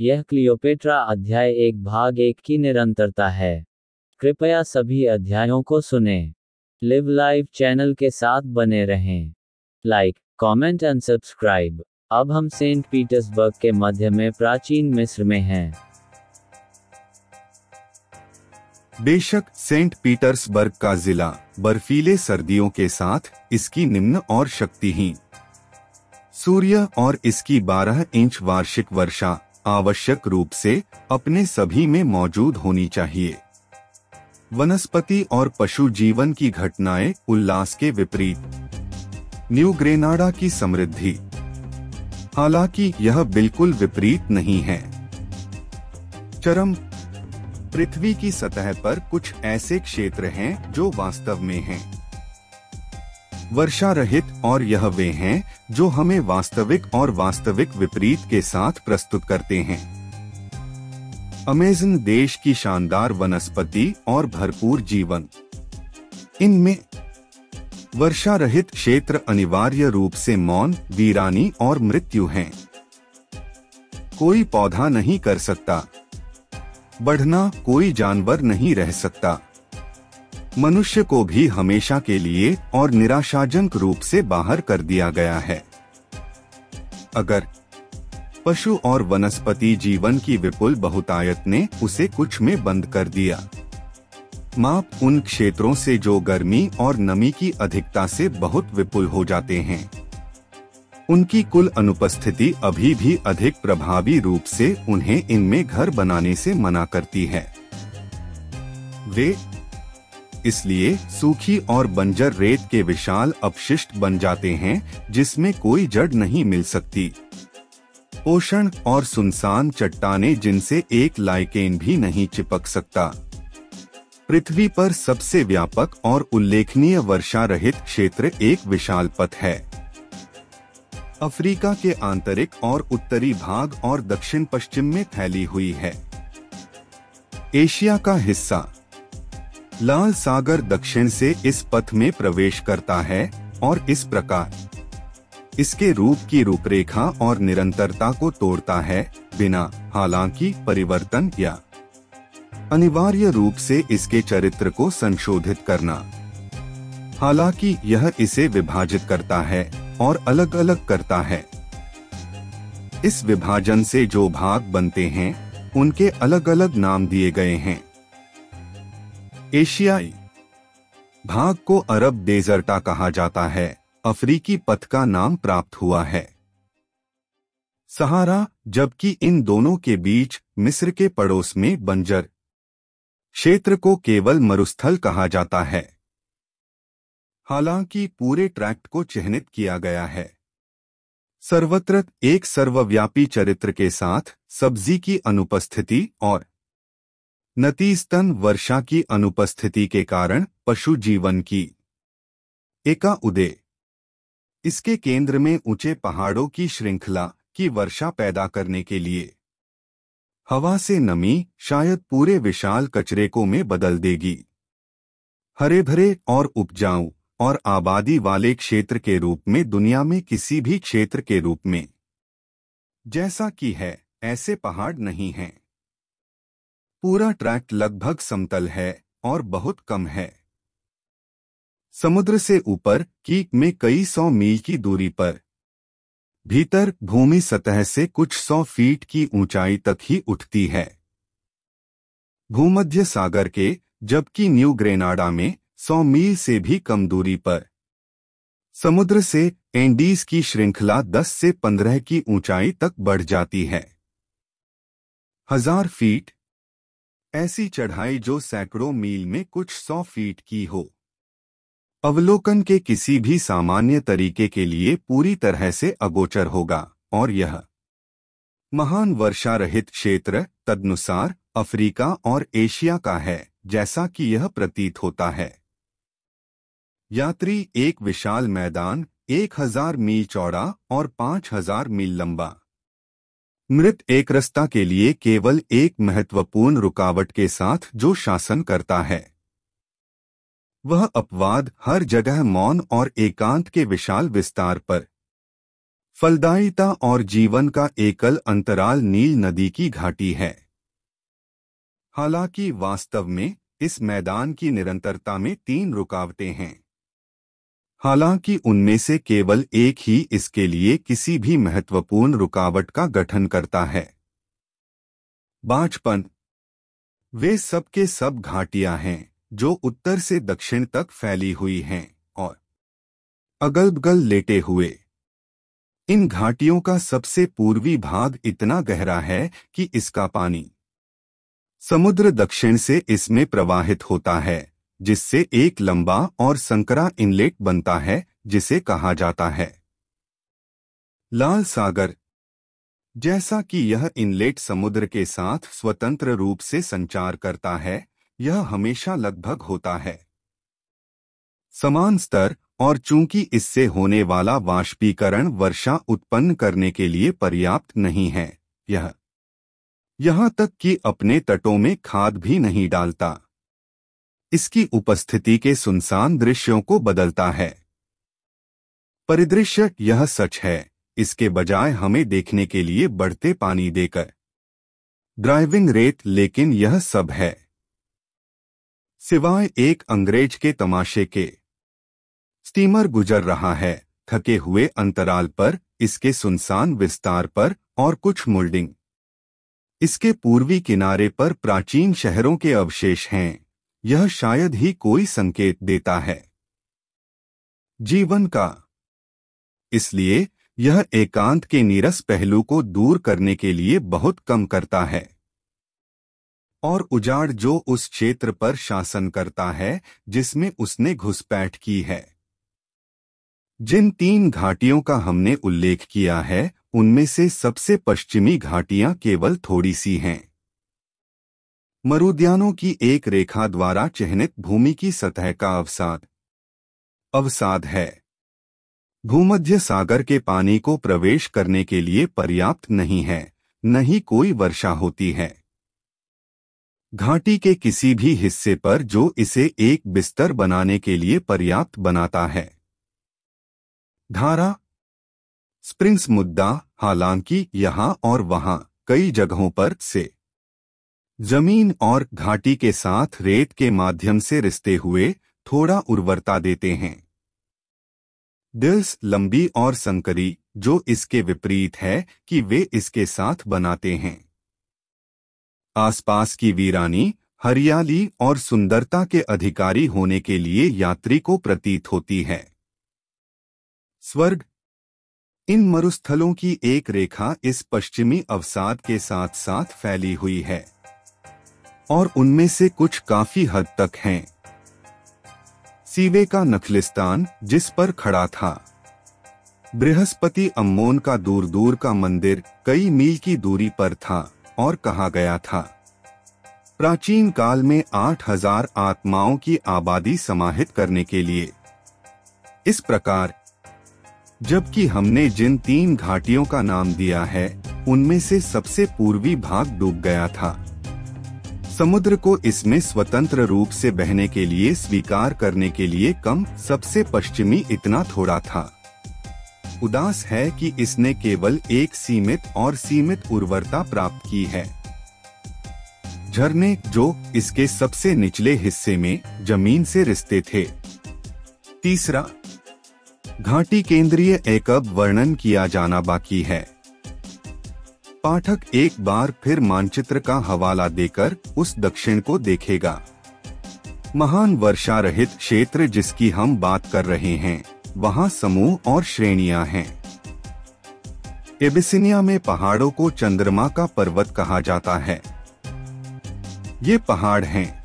यह क्लियोपेट्रा अध्याय 1 भाग 1 की निरंतरता है। कृपया सभी अध्यायों को सुनें। लिव लाइव चैनल के साथ बने रहें। Like, comment and subscribe. अब हम सेंट पीटर्सबर्ग के मध्य में प्राचीन मिस्र में हैं। बेशक सेंट पीटर्सबर्ग का जिला बर्फीले सर्दियों के साथ इसकी निम्न और शक्तिहीन सूर्य और इसकी 12 इंच वार्षिक वर्षा आवश्यक रूप से अपने सभी में मौजूद होनी चाहिए। वनस्पति और पशु जीवन की घटनाएं उल्लास के विपरीत। न्यू ग्रेनाडा की समृद्धि। हालांकि यह बिल्कुल विपरीत नहीं है। चरम। पृथ्वी की सतह पर कुछ ऐसे क्षेत्र हैं जो वास्तव में हैं वर्षा रहित, और यह वे हैं जो हमें वास्तविक और वास्तविक विपरीत के साथ प्रस्तुत करते हैं। अमेज़न देश की शानदार वनस्पति और भरपूर जीवन। इनमें वर्षा रहित क्षेत्र अनिवार्य रूप से मौन, वीरानी और मृत्यु हैं। कोई पौधा नहीं कर सकता बढ़ना, कोई जानवर नहीं रह सकता। मनुष्य को भी हमेशा के लिए और निराशाजनक रूप से बाहर कर दिया गया है। अगर पशु और वनस्पति जीवन की विपुल बहुतायत ने उसे कुछ में बंद कर दिया। माप उन क्षेत्रों से जो गर्मी और नमी की अधिकता से बहुत विपुल हो जाते हैं। उनकी कुल अनुपस्थिति अभी भी अधिक प्रभावी रूप से उन्हें इनमें घर बनाने से मना करती है। वे इसलिए सूखी और बंजर रेत के विशाल अपशिष्ट बन जाते हैं जिसमें कोई जड़ नहीं मिल सकती। ओशन और सुनसान चट्टानें जिनसे एक लाइकेन भी नहीं चिपक सकता। पृथ्वी पर सबसे व्यापक और उल्लेखनीय वर्षा रहित क्षेत्र एक विशाल पथ है। अफ्रीका के आंतरिक और उत्तरी भाग और दक्षिण पश्चिम में फैली हुई है। एशिया का हिस्सा। लाल सागर दक्षिण से इस पथ में प्रवेश करता है और इस प्रकार इसके रूप की रूपरेखा और निरंतरता को तोड़ता है, बिना हालांकि परिवर्तन या अनिवार्य रूप से इसके चरित्र को संशोधित करना। हालांकि यह इसे विभाजित करता है और अलग अलग करता है। इस विभाजन से जो भाग बनते हैं उनके अलग अलग नाम दिए गए हैं। एशियाई भाग को अरब डेजर्टा कहा जाता है। अफ्रीकी पथ का नाम प्राप्त हुआ है सहारा, जबकि इन दोनों के बीच मिस्र के पड़ोस में बंजर क्षेत्र को केवल मरुस्थल कहा जाता है। हालांकि पूरे ट्रैक्ट को चिह्नित किया गया है। सर्वत्र एक सर्वव्यापी चरित्र के साथ सब्जी की अनुपस्थिति और नतीजतन वर्षा की अनुपस्थिति के कारण पशु जीवन की एका उदय। इसके केंद्र में ऊंचे पहाड़ों की श्रृंखला की वर्षा पैदा करने के लिए हवा से नमी शायद पूरे विशाल कचरे को में बदल देगी। हरे भरे और उपजाऊ और आबादी वाले क्षेत्र के रूप में दुनिया में किसी भी क्षेत्र के रूप में जैसा कि है ऐसे पहाड़ नहीं हैं। पूरा ट्रैक्ट लगभग समतल है और बहुत कम है। समुद्र से ऊपर की में कई 100 मील की दूरी पर भीतर भूमि सतह से कुछ 100 फीट की ऊंचाई तक ही उठती है। भूमध्य सागर के, जबकि न्यू ग्रेनाडा में 100 मील से भी कम दूरी पर समुद्र से एंडीज की श्रृंखला 10 से 15 की ऊंचाई तक बढ़ जाती है। 1000 फीट ऐसी चढ़ाई जो सैकड़ों मील में कुछ 100 फीट की हो, अवलोकन के किसी भी सामान्य तरीके के लिए पूरी तरह से अगोचर होगा। और यह महान वर्षा रहित क्षेत्र तदनुसार अफ्रीका और एशिया का है, जैसा कि यह प्रतीत होता है। यात्री एक विशाल मैदान 1000 मील चौड़ा और 5000 मील लंबा। मृत एक रास्ता के लिए केवल एक महत्वपूर्ण रुकावट के साथ जो शासन करता है। वह अपवाद हर जगह मौन और एकांत के विशाल विस्तार पर फलदायिता और जीवन का एकल अंतराल नील नदी की घाटी है। हालांकि वास्तव में इस मैदान की निरंतरता में 3 रुकावटें हैं। हालांकि उनमें से केवल एक ही इसके लिए किसी भी महत्वपूर्ण रुकावट का गठन करता है। बांझपन। वे सब के सब घाटियां हैं जो उत्तर से दक्षिण तक फैली हुई हैं और अगल-बगल लेटे हुए। इन घाटियों का सबसे पूर्वी भाग इतना गहरा है कि इसका पानी समुद्र दक्षिण से इसमें प्रवाहित होता है, जिससे एक लंबा और संकरा इनलेट बनता है जिसे कहा जाता है लाल सागर। जैसा कि यह इनलेट समुद्र के साथ स्वतंत्र रूप से संचार करता है, यह हमेशा लगभग होता है समान स्तर, और चूंकि इससे होने वाला वाष्पीकरण वर्षा उत्पन्न करने के लिए पर्याप्त नहीं है, यह यहाँ तक कि अपने तटों में खाद भी नहीं डालता। इसकी उपस्थिति के सुनसान दृश्यों को बदलता है। परिदृश्य यह सच है, इसके बजाय हमें देखने के लिए बढ़ते पानी देकर ड्राइविंग रेत, लेकिन यह सब है सिवाय एक अंग्रेज के तमाशे के। स्टीमर गुजर रहा है थके हुए अंतराल पर, इसके सुनसान विस्तार पर, और कुछ मोल्डिंग। इसके पूर्वी किनारे पर प्राचीन शहरों के अवशेष हैं। यह शायद ही कोई संकेत देता है जीवन का। इसलिए यह एकांत के नीरस पहलू को दूर करने के लिए बहुत कम करता है, और उजाड़ जो उस क्षेत्र पर शासन करता है जिसमें उसने घुसपैठ की है। जिन 3 घाटियों का हमने उल्लेख किया है, उनमें से सबसे पश्चिमी घाटियां केवल थोड़ी सी हैं। मरुद्यानों की एक रेखा द्वारा चिह्नित भूमि की सतह का अवसाद है। भूमध्य सागर के पानी को प्रवेश करने के लिए पर्याप्त नहीं है, न ही कोई वर्षा होती है घाटी के किसी भी हिस्से पर जो इसे एक बिस्तर बनाने के लिए पर्याप्त बनाता है। धारा स्प्रिंग्स मुद्दा। हालांकि यहाँ और वहाँ कई जगहों पर से जमीन और घाटी के साथ रेत के माध्यम से रिश्ते हुए थोड़ा उर्वरता देते हैं। डिल्स लंबी और संकरी, जो इसके विपरीत है कि वे इसके साथ बनाते हैं। आसपास की वीरानी, हरियाली और सुंदरता के अधिकारी होने के लिए यात्री को प्रतीत होती है स्वर्ग। इन मरुस्थलों की एक रेखा इस पश्चिमी अवसाद के साथ साथ फैली हुई है, और उनमें से कुछ काफी हद तक हैं। सीवे का नखलिस्तान, जिस पर खड़ा था बृहस्पति अम्मोन का दूर दूर का मंदिर, कई मील की दूरी पर था और कहा गया था प्राचीन काल में 8000 आत्माओं की आबादी समाहित करने के लिए। इस प्रकार जबकि हमने जिन 3 घाटियों का नाम दिया है, उनमें से सबसे पूर्वी भाग डूब गया था। समुद्र को इसमें स्वतंत्र रूप से बहने के लिए स्वीकार करने के लिए कम, सबसे पश्चिमी इतना थोड़ा था। उदास है कि इसने केवल एक सीमित उर्वरता प्राप्त की है। झरने, जो इसके सबसे निचले हिस्से में जमीन से रिश्ते थे। तीसरा, घाटी केंद्रीय एकब वर्णन किया जाना बाकी है। पाठक एक बार फिर मानचित्र का हवाला देकर उस दक्षिण को देखेगा। महान वर्षा रहित क्षेत्र जिसकी हम बात कर रहे हैं, वहाँ समूह और श्रेणियां हैं। एबिसिनिया में पहाड़ों को चंद्रमा का पर्वत कहा जाता है। ये पहाड़ हैं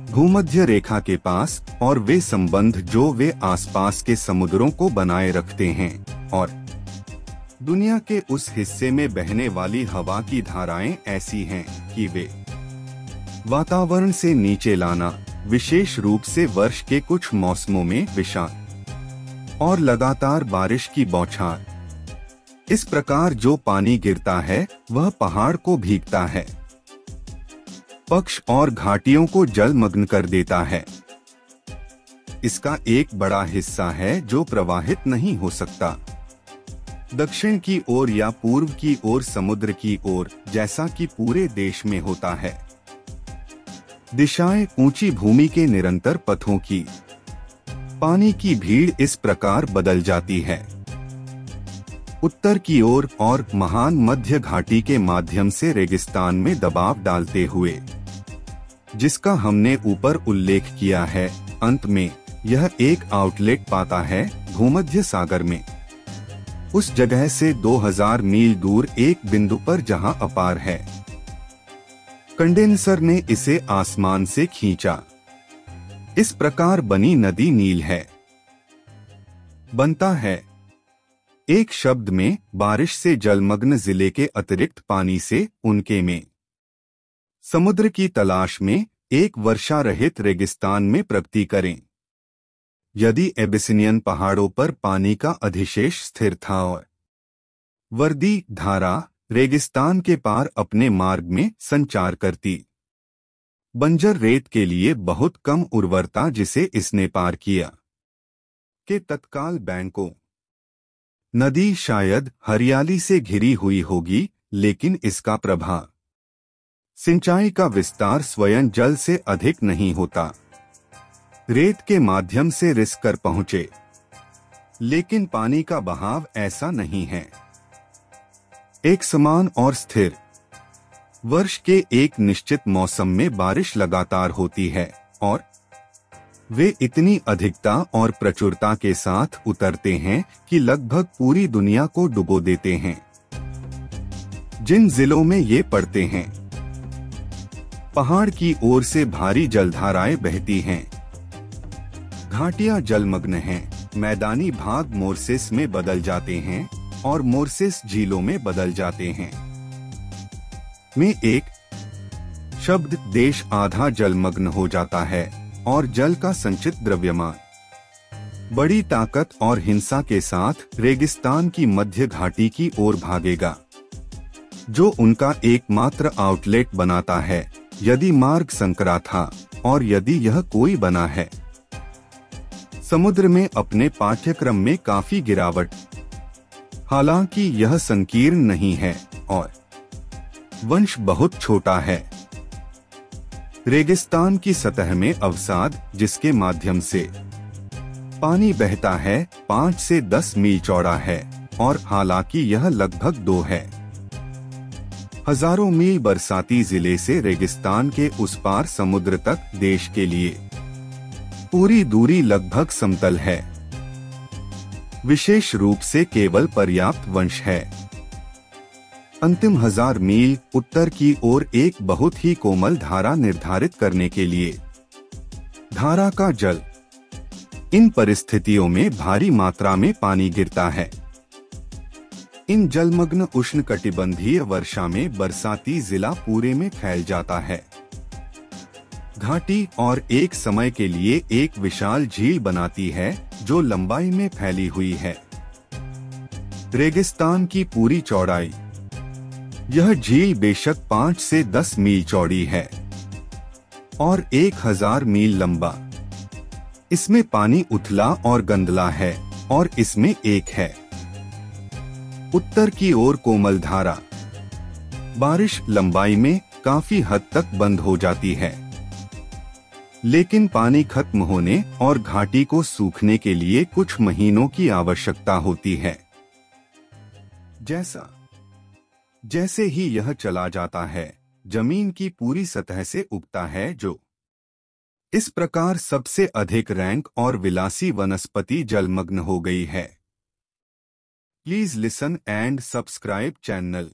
भूमध्य रेखा के पास, और वे संबंध जो वे आसपास के समुद्रों को बनाए रखते हैं, और दुनिया के उस हिस्से में बहने वाली हवा की धाराएं ऐसी हैं कि वे वातावरण से नीचे लाना, विशेष रूप से वर्ष के कुछ मौसमों में विषाद और लगातार बारिश की बौछार। इस प्रकार जो पानी गिरता है वह पहाड़ को भीगता है, पक्ष और घाटियों को जलमग्न कर देता है। इसका एक बड़ा हिस्सा है जो प्रवाहित नहीं हो सकता। दक्षिण की ओर या पूर्व की ओर समुद्र की ओर, जैसा कि पूरे देश में होता है। दिशाएं ऊंची भूमि के निरंतर पथों की। पानी की भीड़ इस प्रकार बदल जाती है। उत्तर की ओर और महान मध्य घाटी के माध्यम से रेगिस्तान में दबाव डालते हुए, जिसका हमने ऊपर उल्लेख किया है, अंत में यह एक आउटलेट पाता है भूमध्य सागर में, उस जगह से 2000 मील दूर एक बिंदु पर जहां अपार है। कंडेंसर ने इसे आसमान से खींचा। इस प्रकार बनी नदी नील है। बनता है एक शब्द में, बारिश से जलमग्न जिले के अतिरिक्त पानी से उनके में समुद्र की तलाश में एक वर्षा रहित रेगिस्तान में प्रगति करें। यदि एबिसिनियन पहाड़ों पर पानी का अधिशेष स्थिर था और वर्दी धारा रेगिस्तान के पार अपने मार्ग में संचार करती, बंजर रेत के लिए बहुत कम उर्वरता जिसे इसने पार किया, के तत्काल बैंकों नदी शायद हरियाली से घिरी हुई होगी, लेकिन इसका प्रभाव सिंचाई का विस्तार स्वयं जल से अधिक नहीं होता। रेत के माध्यम से रिस कर पहुंचे, लेकिन पानी का बहाव ऐसा नहीं है। एक समान और स्थिर वर्ष के एक निश्चित मौसम में बारिश लगातार होती है और वे इतनी अधिकता और प्रचुरता के साथ उतरते हैं कि लगभग पूरी दुनिया को डुबो देते हैं। जिन जिलों में ये पड़ते हैं, पहाड़ की ओर से भारी जलधाराएं बहती हैं। घाटियां जलमग्न हैं। मैदानी भाग मोर्सेस में बदल जाते हैं और मोर्सेस झीलों में बदल जाते हैं। में एक शब्द देश आधा जलमग्न हो जाता है और जल का संचित द्रव्यमान बड़ी ताकत और हिंसा के साथ रेगिस्तान की मध्य घाटी की ओर भागेगा, जो उनका एकमात्र आउटलेट बनाता है, यदि मार्ग संकरा था और यदि यह कोई बना है। समुद्र में अपने पाठ्यक्रम में काफी गिरावट, हालांकि यह संकीर्ण नहीं है और वंश बहुत छोटा है। रेगिस्तान की सतह में अवसाद, जिसके माध्यम से पानी बहता है, 5 से 10 मील चौड़ा है और हालांकि यह लगभग 2 है। हजारों मील बरसाती जिले से रेगिस्तान के उस पार समुद्र तक देश के लिए पूरी दूरी लगभग समतल है। विशेष रूप से केवल पर्याप्त वंश है। अंतिम 1000 मील उत्तर की ओर एक बहुत ही कोमल धारा निर्धारित करने के लिए धारा का जल। इन परिस्थितियों में भारी मात्रा में पानी गिरता है। इन जलमग्न उष्णकटिबंधीय वर्षा में बरसाती जिला पूरे में फैल जाता है। घाटी और एक समय के लिए एक विशाल झील बनाती है जो लंबाई में फैली हुई है। रेगिस्तान की पूरी चौड़ाई। यह झील बेशक 5 से 10 मील चौड़ी है और 1000 मील लंबा। इसमें पानी उथला और गंदला है और इसमें एक है। उत्तर की ओर कोमल धारा। बारिश लंबाई में काफी हद तक बंद हो जाती है, लेकिन पानी खत्म होने और घाटी को सूखने के लिए कुछ महीनों की आवश्यकता होती है। जैसे ही यह चला जाता है, जमीन की पूरी सतह से उगता है, जो इस प्रकार सबसे अधिक रैंक और विलासी वनस्पति जलमग्न हो गई है। Please listen and subscribe channel.